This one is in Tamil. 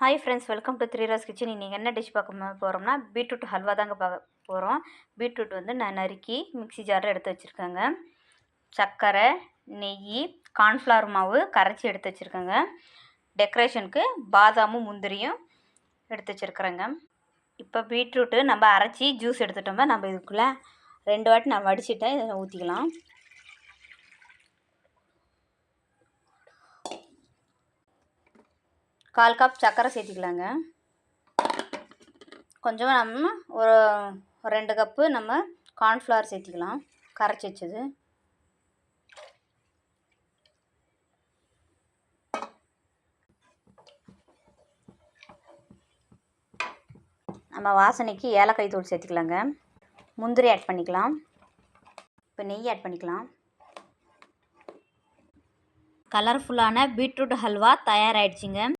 Hi friends, welcome to three rose kitchen. இன்றைக்கி என்ன டிஷ் பார்க்க போகிறோம்னா பீட்ரூட் ஹல்வா தாங்க பார்க்க போகிறோம். பீட்ரூட் வந்து நான் நறுக்கி மிக்ஸி ஜாரில் எடுத்து வச்சுருக்கேங்க. சர்க்கரை, நெய், கார்ன்ஃப்ளவர் மாவு கரைச்சி எடுத்து வச்சுருக்கேங்க. டெக்கரேஷனுக்கு பாதாமும் முந்திரியும் எடுத்து வச்சுருக்குறேங்க. இப்போ பீட்ரூட்டு நம்ம அரைச்சி ஜூஸ் எடுத்துட்டோம்னா நம்ம இதுக்குள்ளே 2 வாட்டி நான் வடிச்சிட்டேன். இதை ஊற்றிக்கலாம். கால் கப் சர்க்கரை சேர்த்திக்கலாங்க. கொஞ்சம் நம்ம ஒரு 2 கப்பு நம்ம கார்ன்ஃப்ளவர் சேர்த்திக்கலாம், கரைச்சி வச்சது. நம்ம வாசனைக்கு ஏலக்காய் தூள் சேர்த்துக்கலாங்க. முந்திரி ஆட் பண்ணிக்கலாம். இப்போ நெய் ஆட் பண்ணிக்கலாம். கலர்ஃபுல்லான பீட்ரூட் ஹல்வா தயாராகிடுச்சிங்க.